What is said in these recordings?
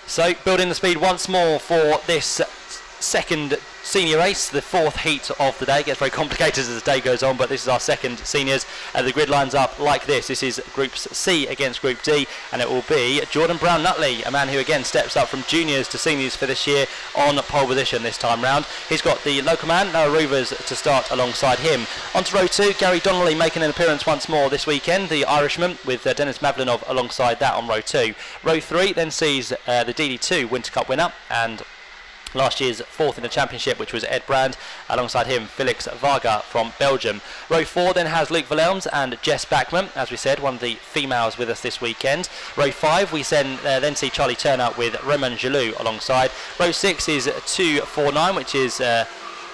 So building the speed once more for this second senior race, the fourth heat of the day. It gets very complicated as the day goes on, but this is our second seniors. The grid lines up like this. This is Groups C against Group D, and it will be Jordan Brown-Nutley, a man who again steps up from juniors to seniors for this year, on pole position this time round. He's got the local man, Noah Roovers, to start alongside him. On to row 2, Gary Donnelly making an appearance once more this weekend, the Irishman, with Dennis Mavlinov alongside that on row 2. Row 3 then sees the DD2 Winter Cup winner and last year's fourth in the championship, which was Ed Brand, alongside him Felix Varga from Belgium. Row 4 then has Luke Wilhelms and Jess Backman, as we said, one of the females with us this weekend. Row 5 we then see Charlie Turner with Roman Gelou alongside. Row 6 is 249, which is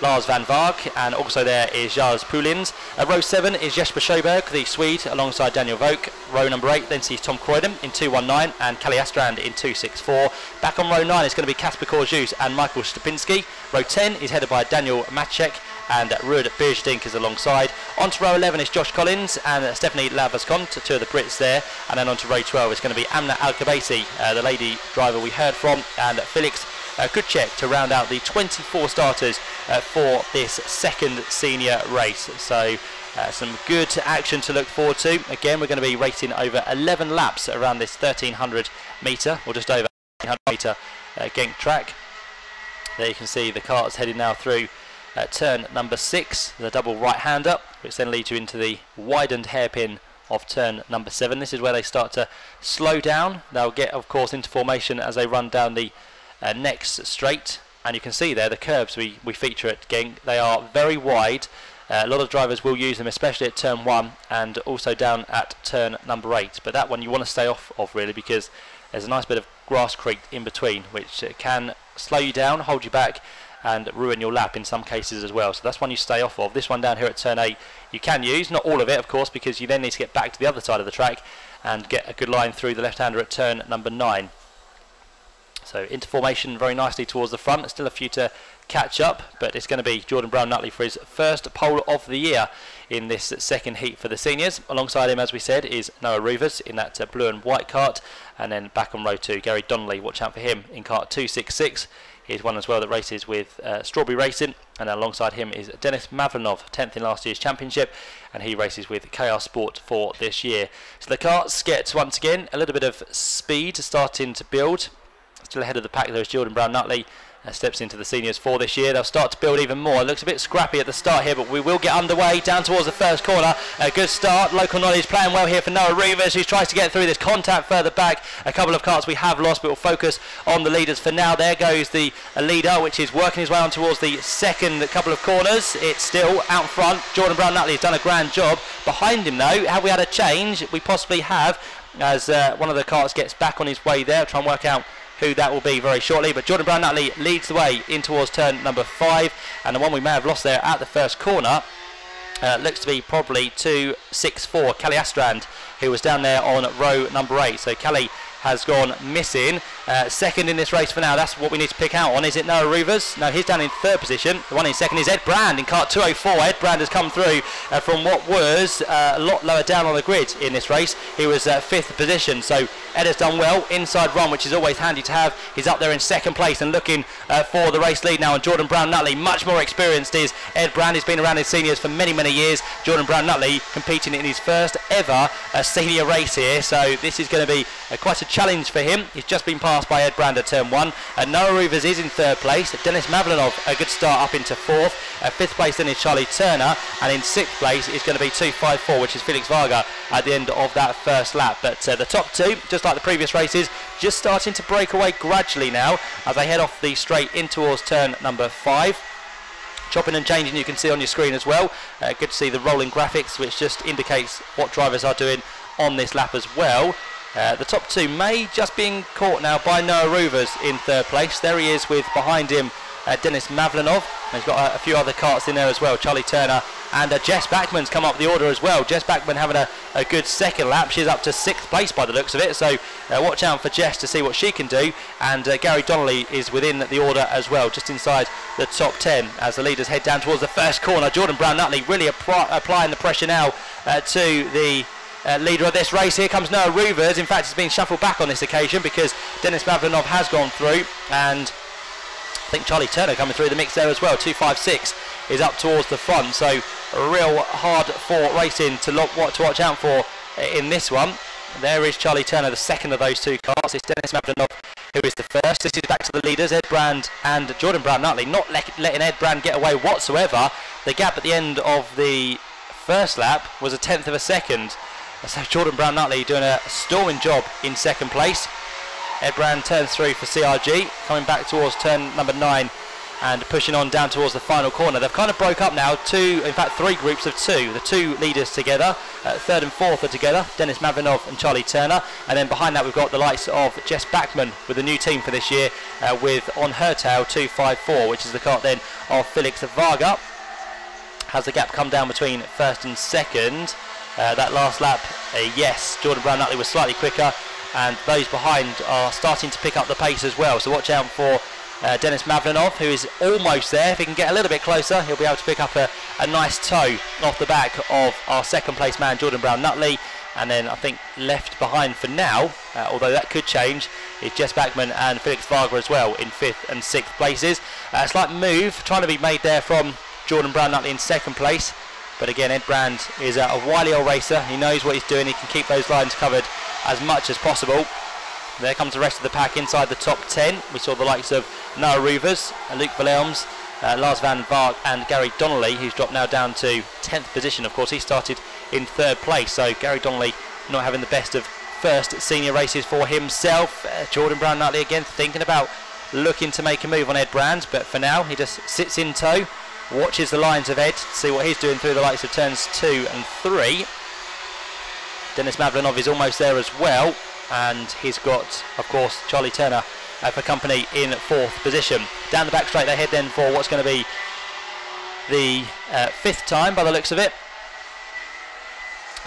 Lars van Vark, and also there is Jars Poulins. Row 7 is Jesper Sjöberg, the Swede, alongside Daniel Vogt. Row number 8 then sees Tom Croydon in 219 and Kalle Astrand in 264. Back on row 9 is going to be Kasper Korjus and Michael Stupinski. Row 10 is headed by Daniel Matchek and Ruud Birgedink is alongside. On to row 11 is Josh Collins and Stephanie Lavascont, two of the Brits there. And then on to row 12 is going to be Amna Al-Kabasi, the lady driver we heard from, and Felix Kutchek to round out the 24 starters for this second senior race. So some good action to look forward to. Again, we're going to be racing over 11 laps around this 1300 metre, or just over 1300 metre Genk track. There you can see the carts heading now through turn number 6, the double right-hander, which then leads you into the widened hairpin of turn number 7. This is where they start to slow down. They'll get, of course, into formation as they run down the next straight, and you can see there the curves we feature at Genk. They are very wide. A lot of drivers will use them, especially at turn 1 and also down at turn number 8, but that one you want to stay off of really, because there's a nice bit of grass creek in between which can slow you down, hold you back, and ruin your lap in some cases as well. So that's one you stay off of. This one down here at turn 8 you can use, not all of it of course, because you then need to get back to the other side of the track and get a good line through the left-hander at turn number 9. So into formation very nicely towards the front. Still a few to catch up, but it's going to be Jordan Brown-Nutley for his first pole of the year in this second heat for the seniors. Alongside him, as we said, is Noah Roovers in that blue and white cart, and then back on row 2, Gary Donnelly. Watch out for him in cart 266. He's one as well that races with Strawberry Racing, and then alongside him is Dennis Mavlinov, 10th in last year's championship, and he races with KR Sport for this year. So the carts get once again a little bit of speed starting to build. Still ahead of the pack there is Jordan Brown-Nutley, steps into the seniors for this year. They'll start to build even more. It looks a bit scrappy at the start here, but we will get underway down towards the first corner. A good start. Local Knowledge playing well here for Noah Roovers, who tries to get through this contact further back. A couple of carts we have lost, but we'll focus on the leaders for now. There goes the leader, which is working his way on towards the second couple of corners. It's still out front. Jordan Brown-Nutley has done a grand job. Behind him though, have we had a change? We possibly have, as one of the carts gets back on his way there. Try and work out who that will be very shortly, but Jordan Brown-Nutley leads the way in towards turn number 5, and the one we may have lost there at the first corner looks to be probably 264, Kalle Astrand, who was down there on row number 8. So Kalle has gone missing. Second in this race for now. That's what we need to pick out on. Is it Noah Roovers? No, he's down in third position. The one in second is Ed Brand in cart 204. Ed Brand has come through from what was a lot lower down on the grid in this race. He was 5th position, so Ed has done well. Inside run, which is always handy to have. He's up there in second place and looking for the race lead now. And Jordan Brown-Nutley, much more experienced is Ed Brand. He's been around his seniors for many, many years. Jordan Brown-Nutley competing in his first ever senior race here, so this is going to be quite a challenge for him. He's just been passed by Ed Brand at turn 1. Noah Roovers is in third place. Dennis Mavlinov, a good start up into 4th. 5th place then is Charlie Turner, and in 6th place is going to be 254, which is Felix Varga at the end of that first lap. But the top two, just like the previous races, just starting to break away gradually now as they head off the straight in towards turn number 5. Chopping and changing, you can see on your screen as well. Good to see the rolling graphics, which just indicates what drivers are doing on this lap as well. The top two may just being caught now by Noah Roovers in third place. There he is with behind him Dennis Mavlinov. He's got a few other carts in there as well. Charlie Turner and Jess Backman's come up the order as well. Jess Backman having a good second lap. She's up to 6th place by the looks of it. So watch out for Jess to see what she can do. And Gary Donnelly is within the order as well, just inside the top 10 as the leaders head down towards the first corner. Jordan Brown-Nutley really applying the pressure now to the leader of this race. Here comes Noah Ruvers. In fact, he's been shuffled back on this occasion because Denis Mavlinov has gone through, and I think Charlie Turner coming through the mix there as well. 256 is up towards the front, so a real hard fought racing to watch out for in this one. There is Charlie Turner, the second of those two cars. It's Denis Mavlinov who is the first. This is back to the leaders, Ed Brand and Jordan Brown-Nutley, not letting Ed Brand get away whatsoever. The gap at the end of the first lap was 1/10 of a second. So Jordan Brown-Nutley doing a storming job in second place. Ed Brand turns through for CRG, coming back towards turn number 9 and pushing on down towards the final corner. They've kind of broke up now, in fact 3 groups of 2. The 2 leaders together, 3rd and 4th are together, Denis Mavlinov and Charlie Turner, and then behind that we've got the likes of Jess Backman with a new team for this year, with on her tail 254, which is the kart then of Felix Varga. Has the gap come down between 1st and 2nd? That last lap, yes, Jordan Brown-Nutley was slightly quicker, and those behind are starting to pick up the pace as well, so watch out for Denis Mavlinov, who is almost there. If he can get a little bit closer, he'll be able to pick up a nice toe off the back of our second place man Jordan Brown-Nutley. And then I think left behind for now, although that could change, is Jess Backman and Felix Varga as well in 5th and 6th places. A slight move trying to be made there from Jordan Brown-Nutley in 2nd place, but again Ed Brand is a wily old racer. He knows what he's doing. He can keep those lines covered as much as possible. There comes the rest of the pack inside the top 10. We saw the likes of Noah Ruvers, Luke Wilhelms, Lars van Vark and Gary Donnelly, who's dropped now down to 10th position. Of course, he started in 3rd place, so Gary Donnelly not having the best of first senior races for himself. Jordan Brown-Nutley again thinking about looking to make a move on Ed Brand, but for now he just sits in tow, watches the lines of Ed to see what he's doing through the likes of turns 2 and 3. Denis Mavlinov is almost there as well, and he's got, of course, Charlie Turner for company in 4th position. Down the back straight they head then for what's going to be the 5th time by the looks of it.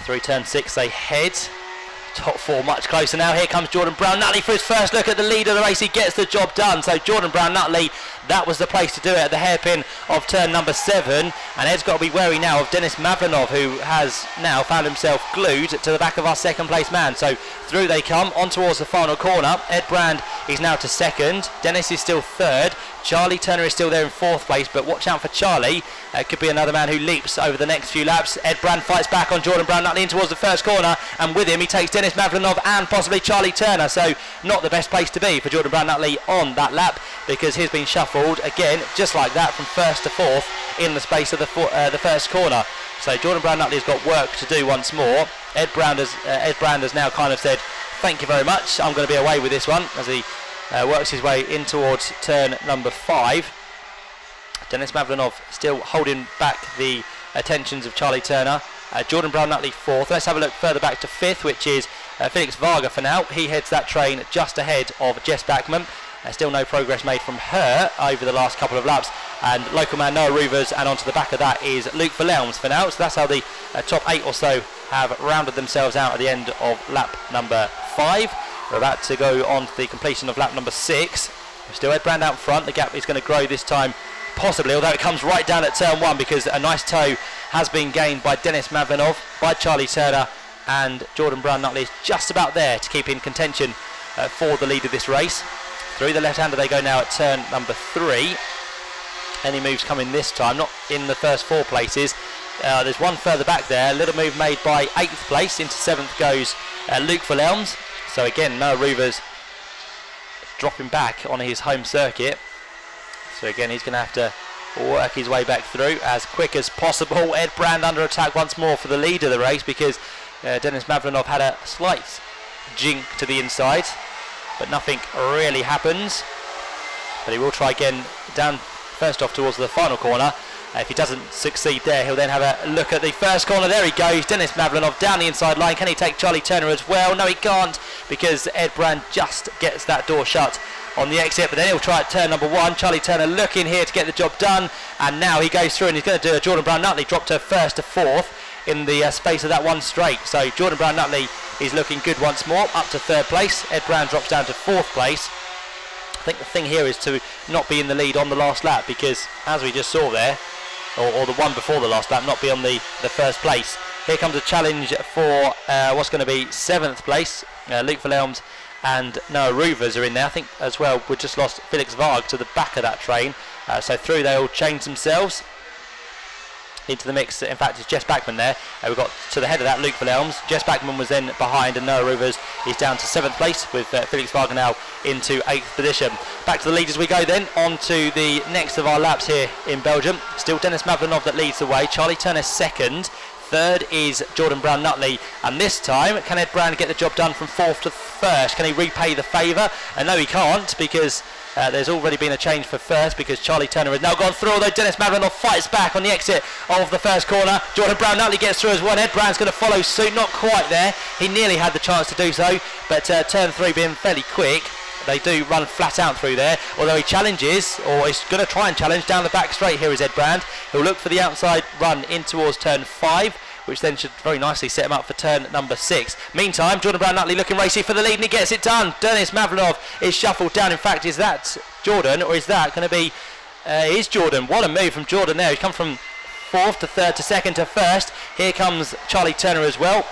Through turn 6 they head. Top 4 much closer now. Here comes Jordan Brown-Nutley for his first look at the lead of the race. He gets the job done. So Jordan Brown-Nutley, that was the place to do it at the hairpin of turn number 7. And Ed's got to be wary now of Denis Mavlinov, who has now found himself glued to the back of our 2nd place man. So through they come, on towards the final corner. Ed Brand is now to 2nd. Denis is still 3rd. Charlie Turner is still there in 4th place, but watch out for Charlie. It could be another man who leaps over the next few laps. Ed Brand fights back on Jordan Brown-Nutley in towards the first corner, and with him he takes Denis Mavlinov and possibly Charlie Turner. So not the best place to be for Jordan Brown-Nutley on that lap, because he's been shuffled again, just like that, from 1st to 4th in the space of the first corner. So Jordan Brown-Nutley's got work to do once more. Ed Brand has now kind of said, thank you very much, I'm going to be away with this one, as he works his way in towards turn number 5. Denis Mavlinov still holding back the attentions of Charlie Turner. Jordan Brown-Nutley 4th. Let's have a look further back to 5th, which is Felix Varga for now. He heads that train just ahead of Jess Backman. Still no progress made from her over the last couple of laps. And local man Noah Ruvers, and onto the back of that is Luke Wilhelms for now. So that's how the top 8 or so have rounded themselves out at the end of lap number 5. We're about to go on to the completion of lap number 6. Still Ed Brand out front. The gap is going to grow this time, possibly, although it comes right down at turn 1, because a nice toe has been gained by Denis Mavlinov, by Charlie Turner, and Jordan Brown-Nutley is just about there to keep in contention for the lead of this race. Through the left-hander they go now at turn number 3. Any moves coming this time, not in the first 4 places. There's one further back there, a little move made by 8th place. Into 7th goes Luke Wilhelms. So again, Noah Ruvers dropping back on his home circuit. So again, he's going to have to work his way back through as quick as possible. Ed Brand under attack once more for the lead of the race, because Denis Mavlinov had a slight jink to the inside, but nothing really happens. But he will try again down first off towards the final corner. If he doesn't succeed there, he'll then have a look at the first corner. There he goes, Denis Mavlinov down the inside line. Can he take Charlie Turner as well? No, he can't, because Ed Brand just gets that door shut on the exit. But then he'll try at turn number 1. Charlie Turner looking here to get the job done, and now he goes through and he's going to do a Jordan Brown-Nutley drop to 1st to 4th in the space of that one straight. So Jordan Brown-Nutley is looking good once more, up to 3rd place. Ed Brand drops down to 4th place. I think the thing here is to not be in the lead on the last lap, because as we just saw there, or the one before the last lap, not be on the first place. Here comes a challenge for what's going to be 7th place. Luke Verhelms and Noah Rouvers are in there. I think as well we just lost Felix Varg to the back of that train. So through they all changed themselves into the mix. In fact, it's Jess Backman there. We've got to the head of that Luke Verhelms. Jess Backman was then behind, and Noah Rouvers is down to 7th place with Felix Varg now into 8th position. Back to the leaders we go then, on to the next of our laps here in Belgium. Still Dennis Mavlenov that leads the way. Charlie Turner 2nd. 3rd is Jordan Brown-Nutley, and this time can Ed Brand get the job done from 4th to 1st? Can he repay the favour? And no, he can't, because there's already been a change for 1st, because Charlie Turner has now gone through, although Dennis Mavlenov fights back on the exit of the first corner. Jordan Brown-Nutley gets through as well. Ed Brand's going to follow suit, not quite there. He nearly had the chance to do so, but turn 3 being fairly quick. They do run flat out through there, although he challenges, or is going to try and challenge down the back straight. Here is Ed Brand. He'll look for the outside run in towards turn 5, which then should very nicely set him up for turn number 6. Meantime, Jordan Brown-Nutley looking racy for the lead, and he gets it done. Dennis Mavlenov is shuffled down. In fact, is that Jordan, or is that going to be... is Jordan. What a move from Jordan there. He's come from 4th to 3rd to 2nd to 1st. Here comes Charlie Turner as well.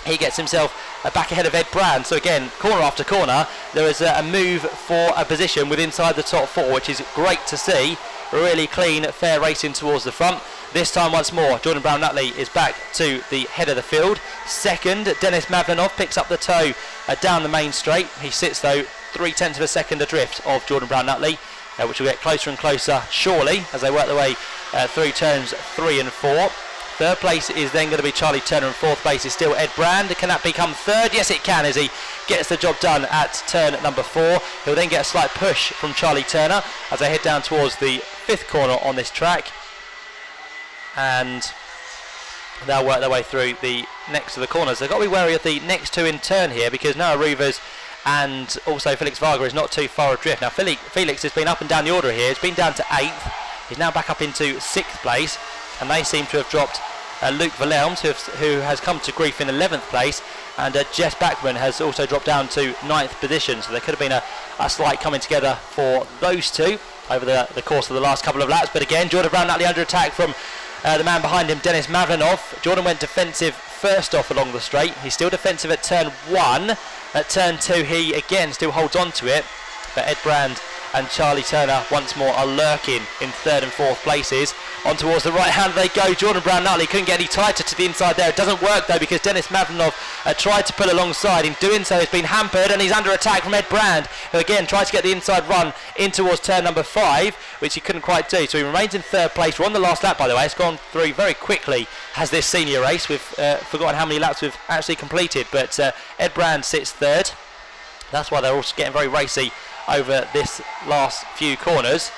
He gets himself back ahead of Ed Brand. So again, corner after corner, there is a move for a position with inside the top 4, which is great to see. Really clean, fair racing towards the front. This time once more, Jordan Brown-Nutley is back to the head of the field. 2nd, Dennis Mavlenov picks up the toe down the main straight. He sits though 0.3 of a second adrift of Jordan Brown-Nutley, which will get closer and closer surely as they work their way through turns 3 and 4. 3rd place is then going to be Charlie Turner, and 4th place is still Ed Brand. Can that become 3rd? Yes, it can, as he gets the job done at turn number 4. He'll then get a slight push from Charlie Turner as they head down towards the 5th corner on this track. And they'll work their way through the next of the corners. They've got to be wary of the next 2 in turn here, because Noah Rouvers and also Felix Varga is not too far adrift. Now Felix has been up and down the order here. He's been down to 8th. He's now back up into 6th place, and they seem to have dropped Luke Verhelms, who has come to grief in 11th place, and Jess Backman has also dropped down to 9th position. So there could have been a slight coming together for those two over the course of the last couple of laps. But again, Jordan Brown-Nutley under attack from the man behind him, Dennis Mavlenov. Jordan went defensive first off along the straight. He's still defensive at turn 1. At turn 2, he again still holds on to it. But Ed Brand and Charlie Turner once more are lurking in 3rd and 4th places. On towards the right hand they go. Jordan Brown-Nutley couldn't get any tighter to the inside there. It doesn't work though, because Dennis Mavlenov tried to pull alongside. In doing so, he's been hampered, and he's under attack from Ed Brand, who again tries to get the inside run in towards turn number 5, which he couldn't quite do. So he remains in 3rd place. We're on the last lap, by the way. It's gone through very quickly, has this senior race. We've forgotten how many laps we've actually completed, but Ed Brand sits 3rd. That's why they're all getting very racy over this last few corners.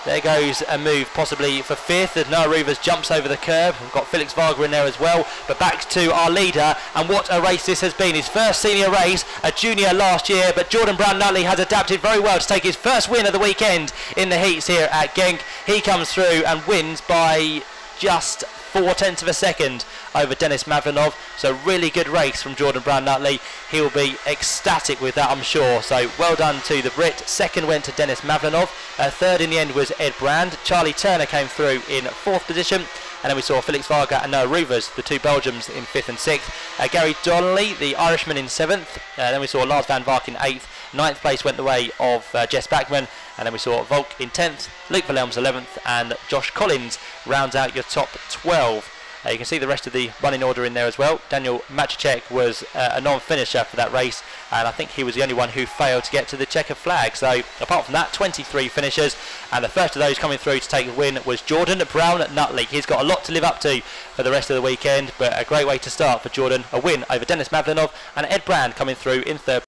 There goes a move possibly for 5th as Noah Rouvers jumps over the curb. We've got Felix Varga in there as well. But back to our leader, and what a race this has been. His first senior race, a junior last year, but Jordan Brown-Nutley has adapted very well to take his first win of the weekend in the heats here at Genk. He comes through and wins by just 0.4 of a second over Dennis Mavlenov. So really good race from Jordan Brown-Nutley. He will be ecstatic with that, I'm sure. So well done to the Brit. 2nd went to Dennis Mavlenov. 3rd in the end was Ed Brand. Charlie Turner came through in 4th position. And then we saw Felix Varga and Noah Rouvers, the 2 Belgians, in 5th and 6th. Gary Donnelly, the Irishman, in 7th. Then we saw Lars van Vark in 8th. 9th place went the way of Jess Backman. And then we saw Volk in 10th, Luke Verhelms 11th, and Josh Collins rounds out your top 12. You can see the rest of the running order in there as well. Daniel Machacek was a non-finisher for that race, and I think he was the only one who failed to get to the checker flag. So apart from that, 23 finishers, and the first of those coming through to take the win was Jordan Brown-Nutley. He's got a lot to live up to for the rest of the weekend, but a great way to start for Jordan. A win over Dennis Mavlenov, and Ed Brand coming through in 3rd